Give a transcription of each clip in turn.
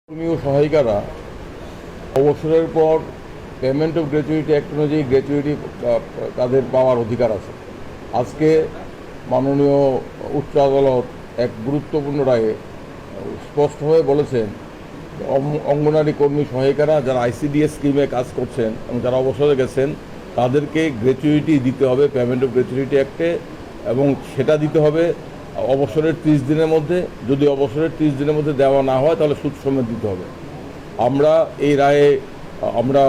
কর্মী ও সহায়িকারা অবসরের পর পেমেন্ট অফ গ্র্যাচুইটি অ্যাক্ট অনুযায়ী গ্র্যাচুইটি তাদের পাওয়ার অধিকার আছে। আজকে মাননীয় উচ্চ আদালত এক গুরুত্বপূর্ণ রায়ে স্পষ্টভাবে বলেছেন অঙ্গনারী কর্মী সহায়িকারা যারা আইসিডিএস স্কিমে কাজ করছেন এবং যারা অবসরে গেছেন তাদেরকে গ্র্যাচুইটি দিতে হবে পেমেন্ট অফ গ্র্যাচুইটি অ্যাক্টে, এবং সেটা দিতে হবে অবসরের 30 দিনের মধ্যে। যদি অবসরের 30 দিনের মধ্যে দেওয়া না হয় তাহলে সুদ সমেত দিতে হবে। আমরা এই রায়ে আমরা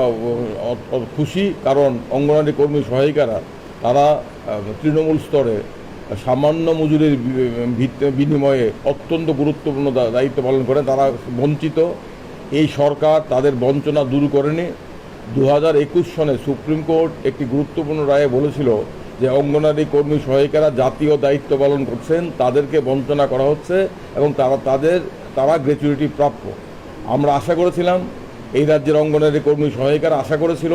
খুশি, কারণ অঙ্গনারী কর্মী সহায়িকারা তারা তৃণমূল স্তরে সামান্য মজুরির বিনিময়ে অত্যন্ত গুরুত্বপূর্ণ দায়িত্ব পালন করেন। তারা বঞ্চিত। এই সরকার তাদের বঞ্চনা দূর করেনি। 2021 সনে সুপ্রিম কোর্ট একটি গুরুত্বপূর্ণ রায়ে বলেছিল যে অঙ্গনারী কর্মী সহায়িকারা জাতীয় দায়িত্ব পালন করছেন, তাদেরকে বঞ্চনা করা হচ্ছে এবং তারা গ্র্যাচুইটি প্রাপ্য। আমরা আশা করেছিলাম, এই রাজ্যের অঙ্গনারী কর্মী সহায়িকারা আশা করেছিল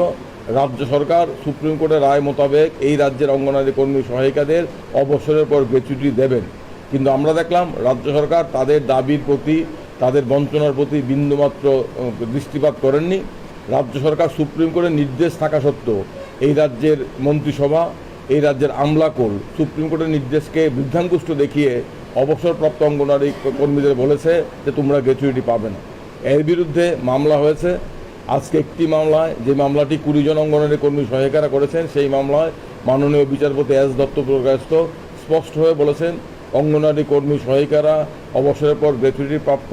রাজ্য সরকার সুপ্রিম কোর্টের রায় মোতাবেক এই রাজ্যের অঙ্গনারী কর্মী সহায়িকাদের অবসরের পর গ্র্যাচুইটি দেবেন। কিন্তু আমরা দেখলাম রাজ্য সরকার তাদের দাবির প্রতি, তাদের বঞ্চনার প্রতি বিন্দুমাত্র দৃষ্টিপাত করেননি। রাজ্য সরকার সুপ্রিম কোর্টের নির্দেশ থাকা সত্ত্বেও এই রাজ্যের মন্ত্রিসভা, এই রাজ্যের আমলাকোল সুপ্রিম কোর্টের নির্দেশকে বৃদ্ধাঙ্গুষ্ঠ দেখিয়ে অবসরপ্রাপ্ত অঙ্গনারী কর্মীদের বলেছে যে তোমরা গ্র্যাচুইটি পাবে না। এর বিরুদ্ধে মামলা হয়েছে। আজকে একটি মামলায়, যে মামলাটি 20 জন অঙ্গনারী কর্মী সহায়িকারা করেছেন, সেই মামলায় মাননীয় বিচারপতি এস দত্ত প্রকাশিত স্পষ্টভাবে বলেছেন অঙ্গনারী কর্মী সহায়িকারা অবসরের পর গ্র্যাচুইটি প্রাপ্য।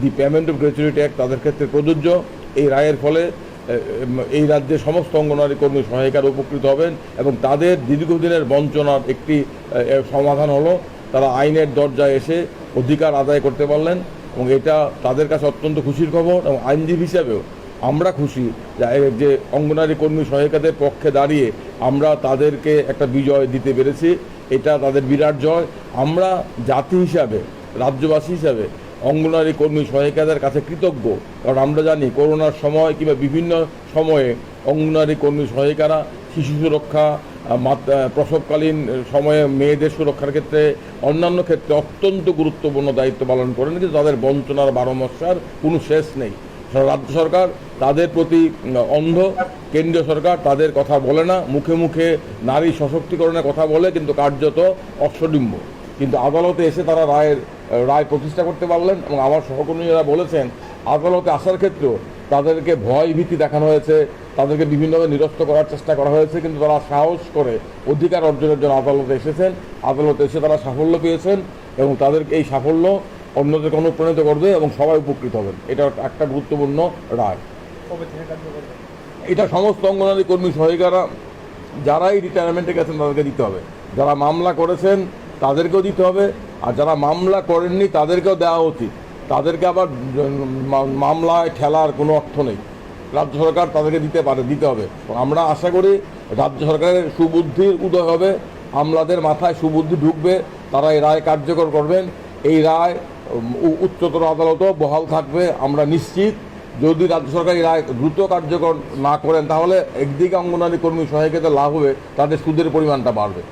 দি পেমেন্ট অফ গ্র্যাচুইটি অ্যাক্ট তাদের ক্ষেত্রে প্রযোজ্য। এই রায়ের ফলে এই রাজ্যের সমস্ত অঙ্গনারী কর্মী সহায়িকারা উপকৃত হবেন এবং তাদের দীর্ঘদিনের বঞ্চনার একটি সমাধান হলো। তারা আইনের দরজায় এসে অধিকার আদায় করতে পারলেন এবং এটা তাদের কাছে অত্যন্ত খুশির খবর। এবং আইনজীবী হিসাবেও আমরা খুশি যে অঙ্গনারী কর্মী সহায়িকাদের পক্ষে দাঁড়িয়ে আমরা তাদেরকে একটা বিজয় দিতে পেরেছি। এটা তাদের বিরাট জয়। আমরা জাতি হিসাবে, রাজ্যবাসী হিসাবে অঙ্গনারী কর্মী সহায়িকাদের কাছে কৃতজ্ঞ, কারণ আমরা জানি করোনার সময় কিংবা বিভিন্ন সময়ে অঙ্গনারী কর্মী সহায়িকারা শিশু সুরক্ষা, প্রসবকালীন সময়ে মেয়েদের সুরক্ষার ক্ষেত্রে, অন্যান্য ক্ষেত্রে অত্যন্ত গুরুত্বপূর্ণ দায়িত্ব পালন করেন। কিন্তু তাদের বঞ্চনার বারোমাসার কোনো শেষ নেই। রাজ্য সরকার তাদের প্রতি অন্ধ, কেন্দ্রীয় সরকার তাদের কথা বলে না। মুখে মুখে নারী সশক্তিকরণের কথা বলে, কিন্তু কার্যত অশ্বডিম্ব। কিন্তু আদালতে এসে তারা রায় প্রতিষ্ঠা করতে পারলেন এবং আমার সহকর্মীরা বলেছেন আদালতে আসার ক্ষেত্রেও তাদেরকে ভয় ভীতি দেখানো হয়েছে, তাদেরকে বিভিন্নভাবে নিরস্ত করার চেষ্টা করা হয়েছে, কিন্তু তারা সাহস করে অধিকার অর্জনের জন্য আদালতে এসেছেন। আদালতে এসে তারা সাফল্য পেয়েছেন এবং তাদেরকে এই সাফল্য অন্যদেরকে অনুপ্রাণিত করবে এবং সবাই উপকৃত হবেন। এটা একটা গুরুত্বপূর্ণ রায়। এটা সমস্ত অঙ্গনারী কর্মী সহায়িকারা যারাই রিটায়ারমেন্টে গেছেন তাদেরকে দিতে হবে। যারা মামলা করেছেন তাদেরকেও দিতে হবে, আর যারা মামলা করেননি তাদেরকেও দেওয়া উচিত। তাদেরকে আবার মামলায় ঠেলার কোনো অর্থ নেই। রাজ্য সরকার তাদেরকে দিতে হবে। আমরা আশা করি রাজ্য সরকারের সুবুদ্ধির উদয় হবে, আমলাদের মাথায় সুবুদ্ধি ঢুকবে, তারা এই রায় কার্যকর করবেন। এই রায় উচ্চতর আদালতও বহাল থাকবে আমরা নিশ্চিত। যদি রাজ্য সরকার এই রায় দ্রুত কার্যকর না করেন তাহলে একদিকে অঙ্গনারী কর্মী সহায়িকাদের লাভ হবে, তাদের সুদের পরিমাণটা বাড়বে।